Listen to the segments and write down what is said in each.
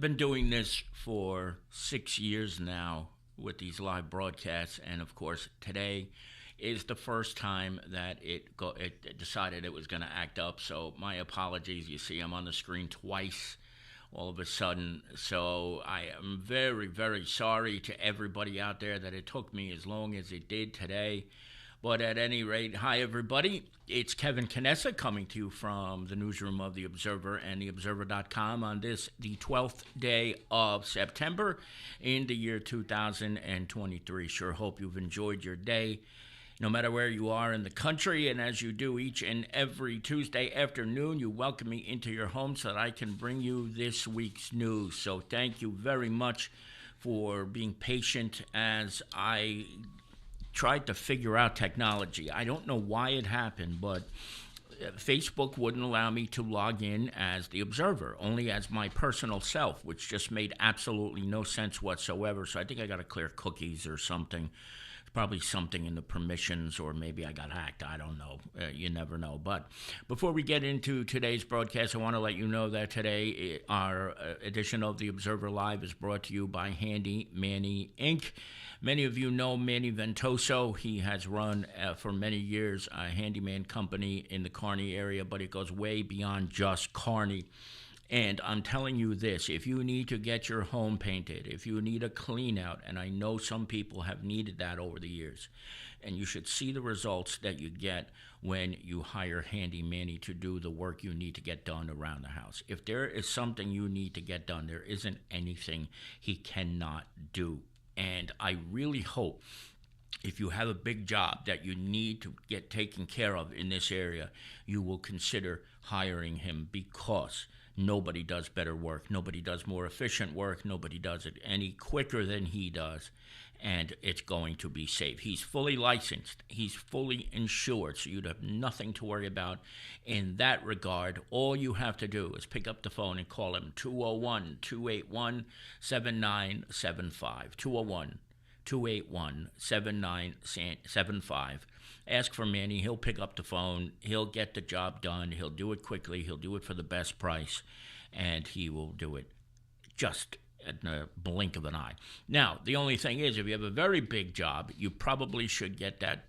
I've been doing this for 6 years now with these live broadcasts, and of course, today is the first time that it decided it was going to act up. So my apologies. You see, I'm on the screen twice all of a sudden. So I am very, very sorry to everybody out there that it took me as long as it did today. But at any rate, hi everybody. It's Kevin Canessa coming to you from the newsroom of The Observer and TheObserver.com on the 12th day of September in the year 2023. Sure hope you've enjoyed your day, no matter where you are in the country. And as you do each and every Tuesday afternoon, you welcome me into your home so that I can bring you this week's news. So thank you very much for being patient as I tried to figure out technology. I don't know why it happened, but Facebook wouldn't allow me to log in as The Observer, only as my personal self, which just made absolutely no sense whatsoever. So I think I got to clear cookies or something. Probably something in the permissions, or maybe I got hacked. I don't know. You never know. But before we get into today's broadcast, I want to let you know that today our edition of The Observer Live is brought to you by Handy Manny Inc. Many of you know Manny Ventoso. He has run for many years a handyman company in the Kearney area, but it goes way beyond just Kearney. And I'm telling you this, if you need to get your home painted, if you need a clean out, and I know some people have needed that over the years, and you should see the results that you get when you hire Handy Manny to do the work you need to get done around the house. If there is something you need to get done, there isn't anything he cannot do. And I really hope if you have a big job that you need to get taken care of in this area, you will consider hiring him, because nobody does better work. Nobody does more efficient work. Nobody does it any quicker than he does. And it's going to be safe. He's fully licensed. He's fully insured. So you'd have nothing to worry about in that regard. All you have to do is pick up the phone and call him 201-281-7975. 281-7975. Ask for Manny. He'll pick up the phone. He'll get the job done. He'll do it quickly. He'll do it for the best price. And he will do it just in a blink of an eye. Now, the only thing is, if you have a very big job, you probably should get that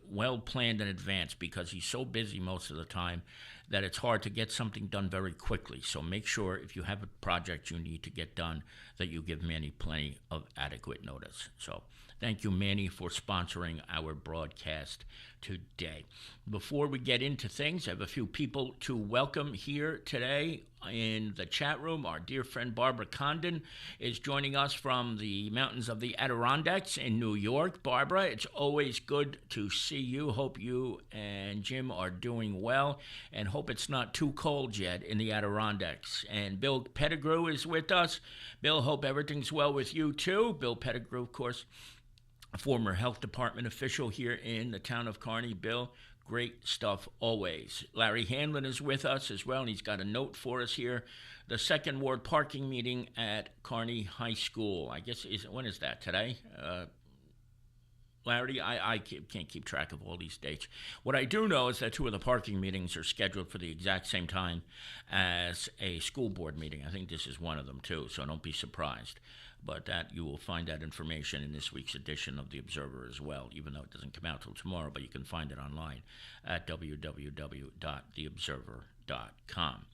well planned in advance, because he's so busy most of the time that it's hard to get something done very quickly. So make sure if you have a project you need to get done that you give Manny plenty of adequate notice. So thank you, Manny, for sponsoring our broadcast today. Before we get into things, I have a few people to welcome here today in the chat room. Our dear friend Barbara Condon is joining us from the mountains of the Adirondacks in New York. Barbara, it's always good to see you. Hope you and Jim are doing well, and hope it's not too cold yet in the Adirondacks. And Bill Pettigrew is with us. Bill, hope everything's well with you too. Bill Pettigrew, of course, a former health department official here in the town of Kearney. Bill, great stuff always. Larry Hanlon is with us as well, and he's got a note for us here. The second ward parking meeting at Kearney High School. I guess, when is that, today? Larry, I can't keep track of all these dates. What I do know is that two of the parking meetings are scheduled for the exact same time as a school board meeting. I think this is one of them too, so don't be surprised. But that you will find that information in this week's edition of The Observer as well, even though it doesn't come out till tomorrow, but you can find it online at www.theobserver.com.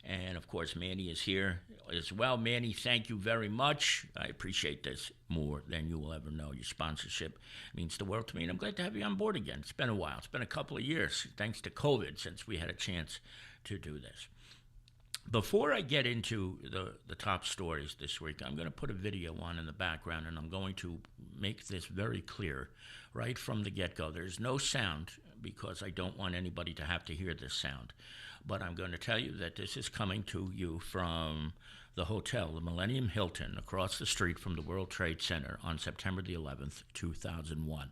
And, of course, Manny is here as well. Manny, thank you very much. I appreciate this more than you will ever know. Your sponsorship means the world to me, and I'm glad to have you on board again. It's been a while. It's been a couple of years, thanks to COVID, since we had a chance to do this. Before I get into the top stories this week, I'm going to put a video on in the background, and I'm going to make this very clear right from the get-go. There's no sound, because I don't want anybody to have to hear this sound. But I'm going to tell you that this is coming to you from the hotel, the Millennium Hilton, across the street from the World Trade Center on September the 11th, 2001.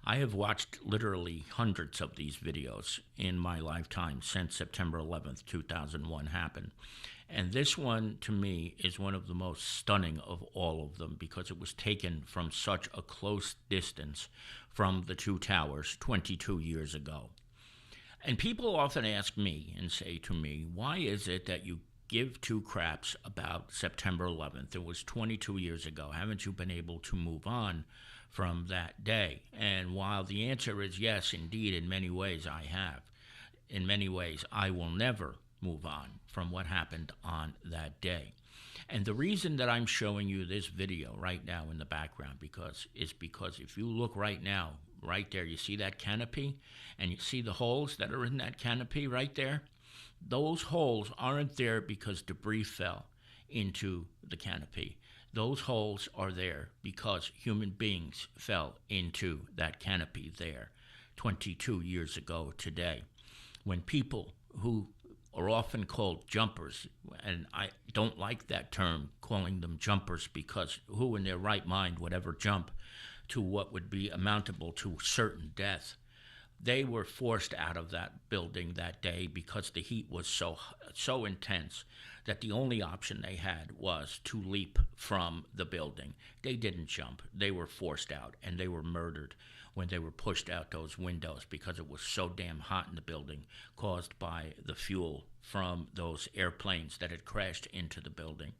I have watched literally hundreds of these videos in my lifetime since September 11th, 2001 happened. And this one, to me, is one of the most stunning of all of them, because it was taken from such a close distance from the two towers 22 years ago. And people often ask me and say to me, why is it that you give two craps about September 11th? It was 22 years ago. Haven't you been able to move on from that day? And while the answer is yes, indeed, in many ways I have, in many ways I will never move on from what happened on that day. And the reason that I'm showing you this video right now in the background because if you look right now, right there, you see that canopy and you see the holes that are in that canopy right there? Those holes aren't there because debris fell into the canopy. Those holes are there because human beings fell into that canopy there 22 years ago today. When people who are often called jumpers, and I don't like that term, calling them jumpers, because who in their right mind would ever jump to what would be amountable to certain death? They were forced out of that building that day because the heat was so intense that the only option they had was to leap from the building. They didn't jump. They were forced out, and they were murdered when they were pushed out those windows because it was so damn hot in the building, caused by the fuel from those airplanes that had crashed into the building.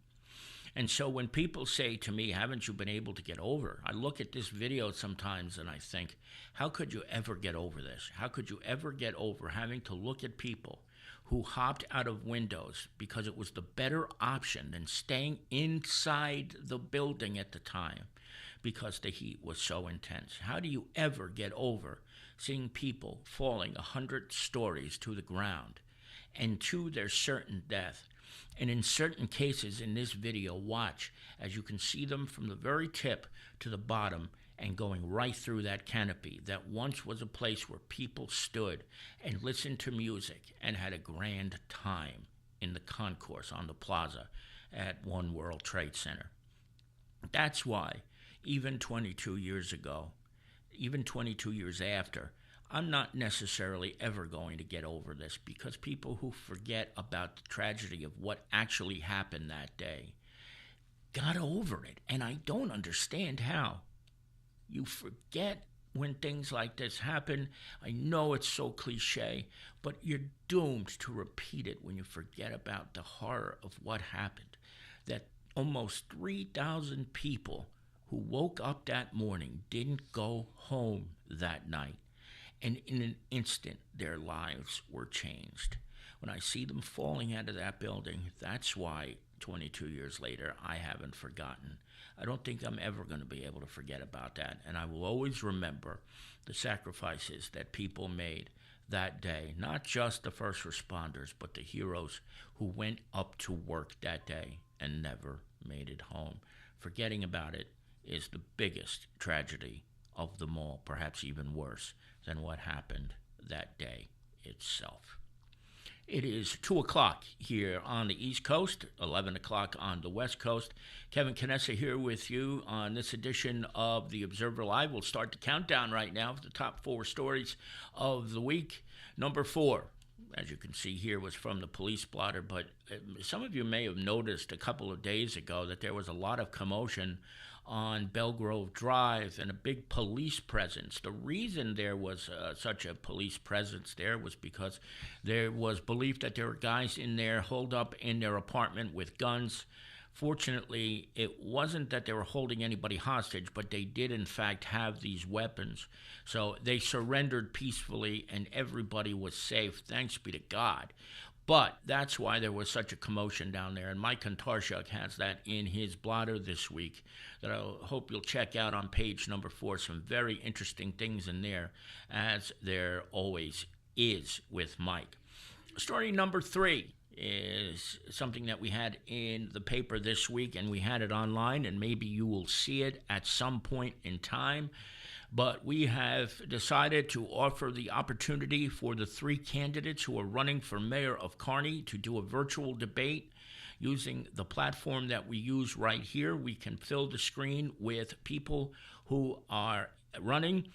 And so when people say to me, haven't you been able to get over? I look at this video sometimes and I think, how could you ever get over this? How could you ever get over having to look at people who hopped out of windows because it was the better option than staying inside the building at the time because the heat was so intense? How do you ever get over seeing people falling 100 stories to the ground and to their certain death? And in certain cases in this video, watch as you can see them from the very tip to the bottom and going right through that canopy that once was a place where people stood and listened to music and had a grand time in the concourse on the plaza at One World Trade Center. That's why even 22 years ago, even 22 years after, I'm not necessarily ever going to get over this, because people who forget about the tragedy of what actually happened that day got over it. And I don't understand how. You forget when things like this happen. I know it's so cliche, but you're doomed to repeat it when you forget about the horror of what happened. That almost 3,000 people who woke up that morning didn't go home that night. And in an instant, their lives were changed. When I see them falling out of that building, that's why 22 years later, I haven't forgotten. I don't think I'm ever going to be able to forget about that. And I will always remember the sacrifices that people made that day, not just the first responders, but the heroes who went up to work that day and never made it home. Forgetting about it is the biggest tragedy of them all, perhaps even worse than what happened that day itself. It is 2 o'clock here on the East Coast, 11 o'clock on the West Coast. Kevin Canessa here with you on this edition of The Observer Live. We'll start the countdown right now for the top 4 stories of the week. Number 4, as you can see here, was from the police blotter, but some of you may have noticed a couple of days ago that there was a lot of commotion on Belgrove Drive and a big police presence. The reason there was such a police presence there was because there was belief that there were guys in there holed up in their apartment with guns. Fortunately, it wasn't that they were holding anybody hostage, but they did in fact have these weapons. So they surrendered peacefully and everybody was safe, thanks be to God. But that's why there was such a commotion down there. And Mike Kontarchuk has that in his blotter this week that I hope you'll check out on page number 4. Some very interesting things in there, as there always is with Mike. Story number 3 is something that we had in the paper this week, and we had it online, and maybe you will see it at some point in time. But we have decided to offer the opportunity for the 3 candidates who are running for mayor of Kearney to do a virtual debate using the platform that we use right here. We can fill the screen with people who are running,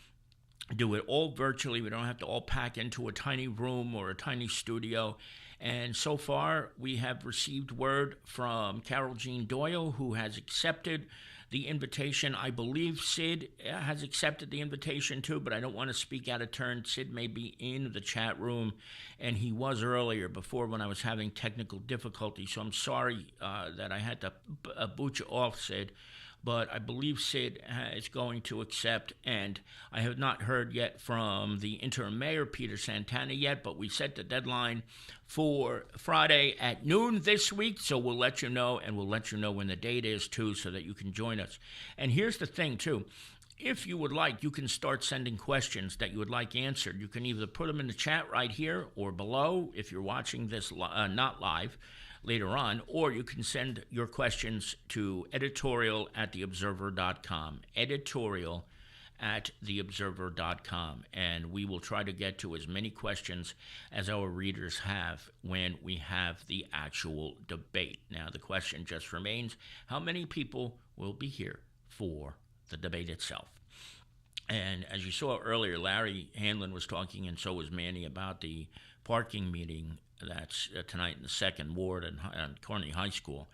do it all virtually. We don't have to all pack into a tiny room or a tiny studio. And so far, we have received word from Carol Jean Doyle, who has accepted the invitation. I believe Sid has accepted the invitation too, but I don't want to speak out of turn. Sid may be in the chat room, and he was earlier before when I was having technical difficulties. So I'm sorry that I had to boot you off, Sid. But I believe Sid is going to accept, and I have not heard yet from the interim mayor, Peter Santana, yet, but we set the deadline for Friday at noon this week, so we'll let you know, and we'll let you know when the date is, too, so that you can join us. And here's the thing, too. If you would like, you can start sending questions that you would like answered. You can either put them in the chat right here or below if you're watching this not live later on, or you can send your questions to editorial@theobserver.com, editorial@theobserver.com, and we will try to get to as many questions as our readers have when we have the actual debate. Now, the question just remains, how many people will be here for the debate itself? And as you saw earlier, Larry Hanlon was talking, and so was Manny, about the parking meeting that's tonight in the 2nd Ward on Kearney High School.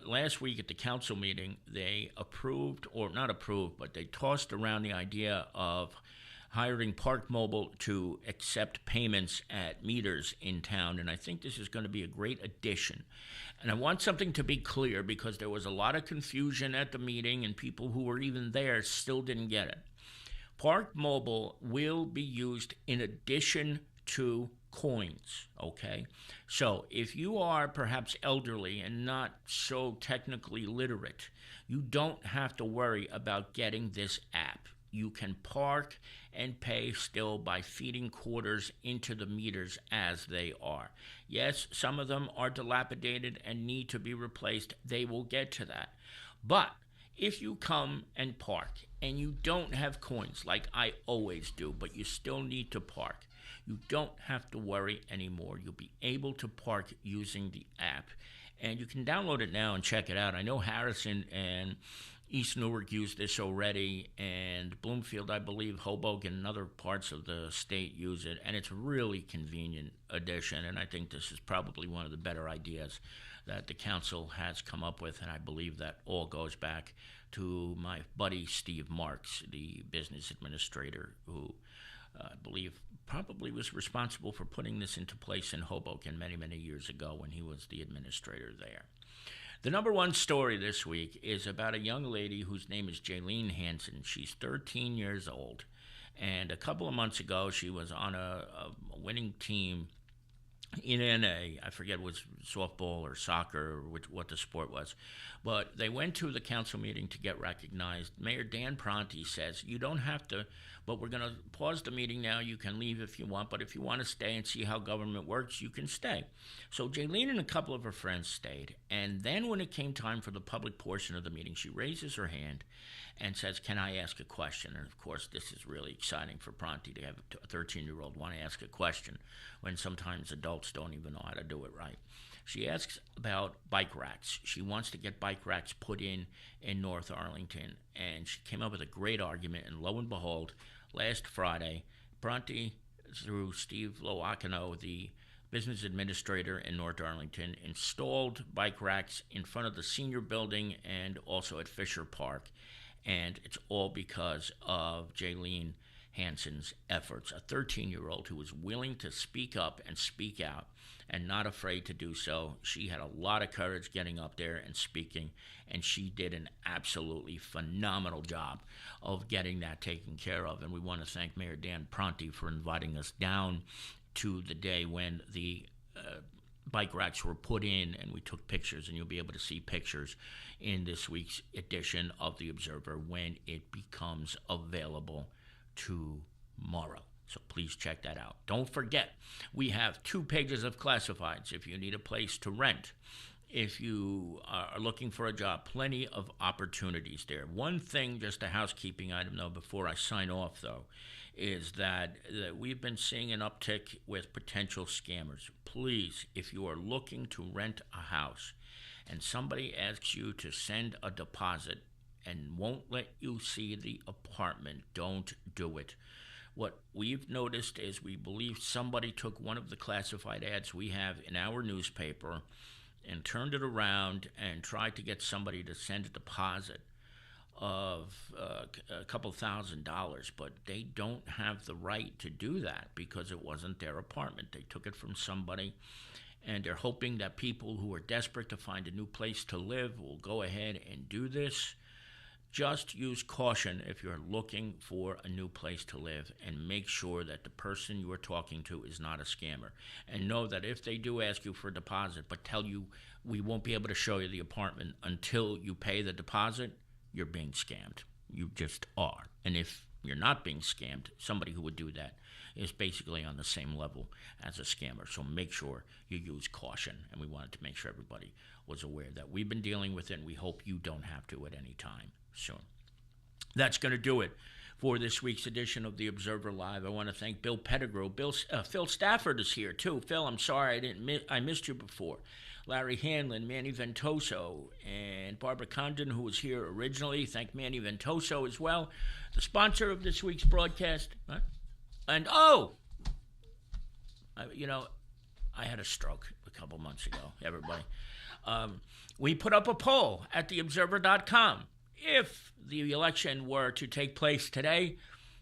Last week at the council meeting, they approved, or not approved, but they tossed around the idea of hiring Park Mobile to accept payments at meters in town, and I think this is going to be a great addition. And I want something to be clear, because there was a lot of confusion at the meeting, and people who were even there still didn't get it. Park Mobile will be used in addition to coins, okay? So if you are perhaps elderly and not so technically literate, you don't have to worry about getting this app. You can park and pay still by feeding quarters into the meters as they are. Yes, some of them are dilapidated and need to be replaced. They will get to that. But if you come and park and you don't have coins, like I always do, but you still need to park, you don't have to worry anymore. You'll be able to park using the app. And you can download it now and check it out. I know Harrison and East Newark use this already, and Bloomfield, I believe, Hoboken, and other parts of the state use it. And it's a really convenient addition, and I think this is probably one of the better ideas that the council has come up with, and I believe that all goes back to my buddy Steve Marks, the business administrator, who I believe probably was responsible for putting this into place in Hoboken many, many years ago when he was the administrator there. The number one story this week is about a young lady whose name is Jaylene Hansen. She's 13 years old, and a couple of months ago she was on a winning team in NA. I forget was softball or soccer or what the sport was, but they went to the council meeting to get recognized. Mayor Dan Pronti says, you don't have to, but we're going to pause the meeting now. You can leave if you want, but if you want to stay and see how government works, you can stay. So Jaylene and a couple of her friends stayed, and then when it came time for the public portion of the meeting, she raises her hand and says, can I ask a question? And of course, this is really exciting for Pronti to have a 13-year-old want to ask a question when sometimes adults don't even know how to do it right. She asks about bike racks. She wants to get bike racks put in North Arlington, and she came up with a great argument, and lo and behold, last Friday, Pronti, through Steve Loacano, the business administrator in North Arlington, installed bike racks in front of the senior building and also at Fisher Park. And it's all because of Jaylene Hansen's efforts, a 13-year-old who was willing to speak up and speak out and not afraid to do so. She had a lot of courage getting up there and speaking, and she did an absolutely phenomenal job of getting that taken care of. And we want to thank Mayor Dan Pronti for inviting us down to the day when the bike racks were put in, and we took pictures, and you'll be able to see pictures in this week's edition of The Observer when it becomes available tomorrow. So please check that out. Don't forget, we have 2 pages of classifieds if you need a place to rent. If you are looking for a job, plenty of opportunities there. One thing, just a housekeeping item, though, before I sign off, though, is that we've been seeing an uptick with potential scammers. Please, if you are looking to rent a house and somebody asks you to send a deposit and won't let you see the apartment, don't do it. What we've noticed is we believe somebody took one of the classified ads we have in our newspaper and turned it around and tried to get somebody to send a deposit. of a couple $1,000, but they don't have the right to do that because it wasn't their apartment. They took it from somebody, and they're hoping that people who are desperate to find a new place to live will go ahead and do this. Just use caution if you're looking for a new place to live, and make sure that the person you are talking to is not a scammer. And know that if they do ask you for a deposit but tell you we won't be able to show you the apartment until you pay the deposit, you're being scammed. You just are. And if you're not being scammed, somebody who would do that is basically on the same level as a scammer. So make sure you use caution. And we wanted to make sure everybody was aware that we've been dealing with it, and we hope you don't have to at any time soon. That's going to do it for this week's edition of the Observer Live. I want to thank Bill Pettigrew. Phil Stafford is here too. Phil, I'm sorry I missed you before. Larry Hanlon, Manny Ventoso, and Barbara Condon, who was here originally. Thank Manny Ventoso as well. The sponsor of this week's broadcast. And I had a stroke a couple months ago, everybody. We put up a poll at theobserver.com. If the election were to take place today,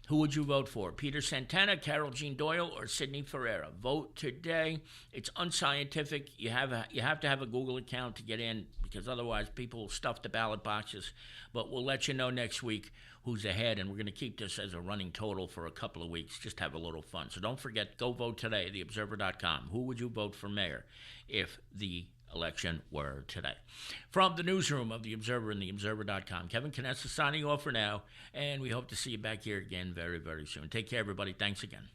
who would you vote for? Peter Santana, Carol Jean Doyle, or Sidney Ferreira? Vote today. It's unscientific. You have to have a Google account to get in, because otherwise people stuff the ballot boxes. But we'll let you know next week who's ahead, and we're going to keep this as a running total for a couple of weeks. Just have a little fun. So don't forget, go vote today, theobserver.com. Who would you vote for mayor if the election were today? From the newsroom of The Observer and theobserver.com, Kevin Canessa signing off for now, and we hope to see you back here again very, very soon. Take care, everybody. Thanks again.